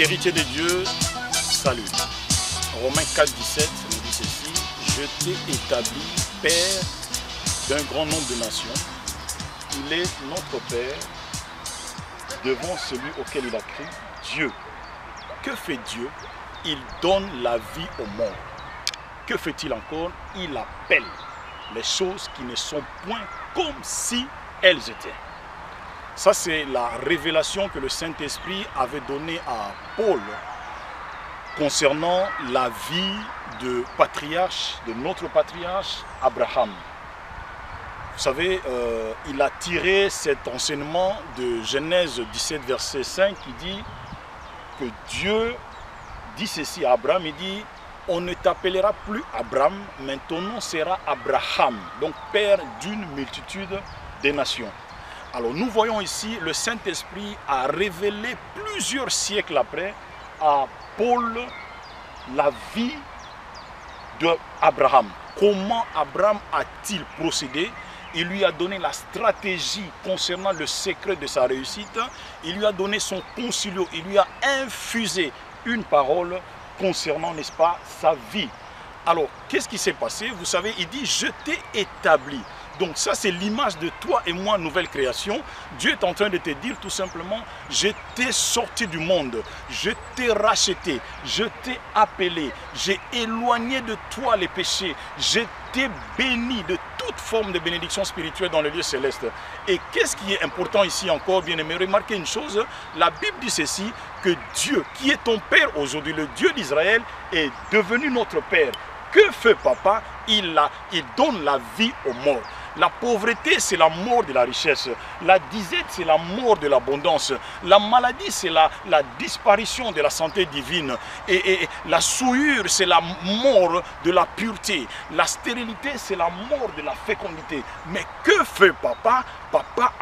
Héritier de Dieu, salut. Romains 4, 17 nous dit ceci: je t'ai établi Père d'un grand nombre de nations. Il est notre Père devant celui auquel il a crié, Dieu. Que fait Dieu? Il donne la vie au monde. Que fait-il encore? Il appelle les choses qui ne sont point comme si elles étaient. Ça, c'est la révélation que le Saint-Esprit avait donnée à Paul concernant la vie de patriarche, de notre patriarche Abraham. Vous savez, il a tiré cet enseignement de Genèse 17, verset 5, qui dit que Dieu dit ceci à Abraham, il dit: on ne t'appellera plus Abraham, mais ton nom sera Abraham, donc père d'une multitude des nations. Alors nous voyons ici, le Saint-Esprit a révélé plusieurs siècles après à Paul la vie d'Abraham. Comment Abraham a-t-il procédé? Il lui a donné la stratégie concernant le secret de sa réussite. Il lui a donné son concilio. Il lui a infusé une parole concernant, n'est-ce pas, sa vie. Alors, qu'est-ce qui s'est passé? Vous savez, il dit: je t'ai établi. Donc ça, c'est l'image de toi et moi, nouvelle création. Dieu est en train de te dire tout simplement: je t'ai sorti du monde, je t'ai racheté, je t'ai appelé, j'ai éloigné de toi les péchés, je t'ai béni de toute forme de bénédiction spirituelle dans le lieu céleste. Et qu'est-ce qui est important ici encore, bien aimé? Remarquez une chose, la Bible dit ceci, que Dieu, qui est ton Père aujourd'hui, le Dieu d'Israël, est devenu notre Père. Que fait papa? Il donne la vie aux morts. La pauvreté, c'est la mort de la richesse. La disette, c'est la mort de l'abondance. La maladie, c'est la disparition de la santé divine. Et la souillure, c'est la mort de la pureté. La stérilité, c'est la mort de la fécondité. Mais que fait papa? Papa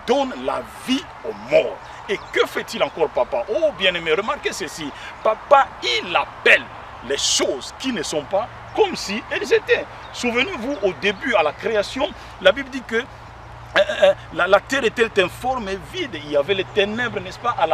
donne la vie aux morts. Et que fait-il encore papa? Oh bien-aimé, remarquez ceci. Papa, il appelle les choses qui ne sont pas comme si elles étaient. Souvenez-vous, au début, à la création, la Bible dit que la terre était informe et vide. Il y avait les ténèbres, n'est-ce pas, à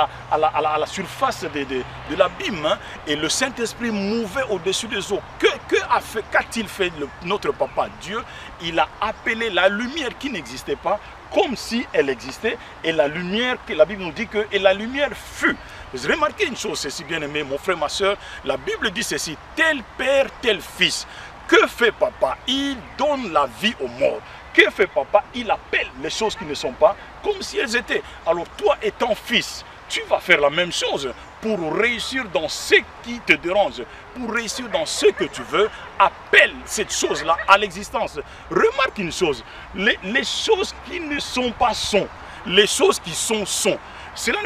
la surface de l'abîme. Hein, et le Saint-Esprit mouvait au-dessus des eaux. Qu'a-t-il fait notre papa Dieu? Il a appelé la lumière qui n'existait pas comme si elle existait. Et la lumière, que la Bible nous dit que, et la lumière fut. Vous remarquez une chose, c'est si bien aimé, mon frère, ma soeur, la Bible dit ceci: tel père, tel fils. Que fait papa? Il donne la vie aux morts. Que fait papa? Il appelle les choses qui ne sont pas comme si elles étaient. Alors toi étant fils, tu vas faire la même chose pour réussir dans ce qui te dérange, pour réussir dans ce que tu veux. Appelle cette chose-là à l'existence. Remarque une chose, les choses qui ne sont pas sont, les choses qui sont sont. Cela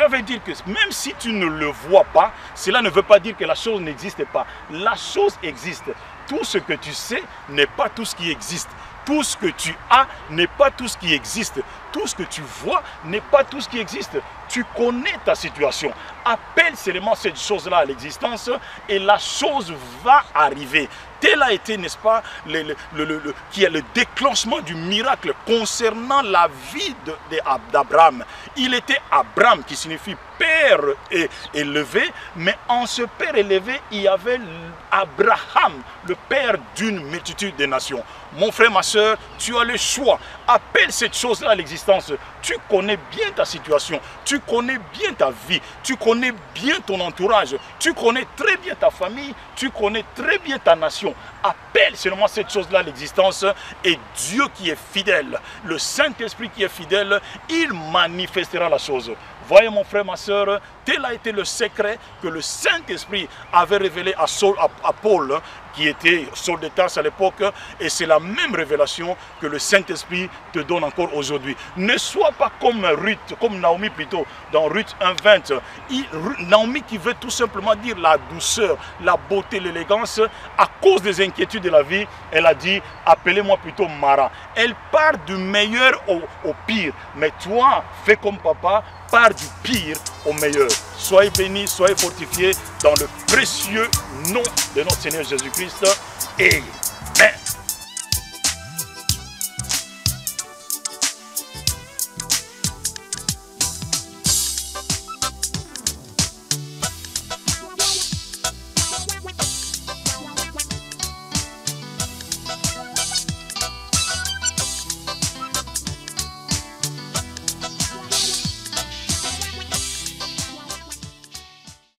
veut dire que même si tu ne le vois pas, cela ne veut pas dire que la chose n'existe pas. La chose existe. Tout ce que tu sais n'est pas tout ce qui existe. Tout ce que tu as n'est pas tout ce qui existe. Tout ce que tu vois n'est pas tout ce qui existe. Tu connais ta situation. Appelle seulement cette chose-là à l'existence et la chose va arriver. Tel a été, n'est-ce pas, qui est le déclenchement du miracle concernant la vie d'Abraham. Il était Abraham, qui signifie père élevé, mais en ce père élevé, il y avait Abraham, le père d'une multitude de nations. Mon frère, ma soeur, tu as le choix. Appelle cette chose-là à l'existence. Tu connais bien ta situation, tu connais bien ta vie, tu connais bien ton entourage, tu connais très bien ta famille, tu connais très bien ta nation. Appelle seulement cette chose-là à l'existence et Dieu qui est fidèle, le Saint-Esprit qui est fidèle, il manifestera la chose. Voyez mon frère, ma soeur, tel a été le secret que le Saint-Esprit avait révélé à Paul, qui était Saul de Tarse à l'époque, et c'est la même révélation que le Saint-Esprit te donne encore aujourd'hui. Ne sois pas comme Ruth, comme Naomi plutôt, dans Ruth 1:20. Naomi qui veut tout simplement dire la douceur, la beauté, l'élégance, à cause des inquiétudes de la vie, elle a dit: appelez-moi plutôt Mara. Elle part du meilleur au pire, mais toi, fais comme papa, part du pire au meilleur. Soyez bénis, soyez fortifiés dans le précieux nom de notre Seigneur Jésus-Christ. Et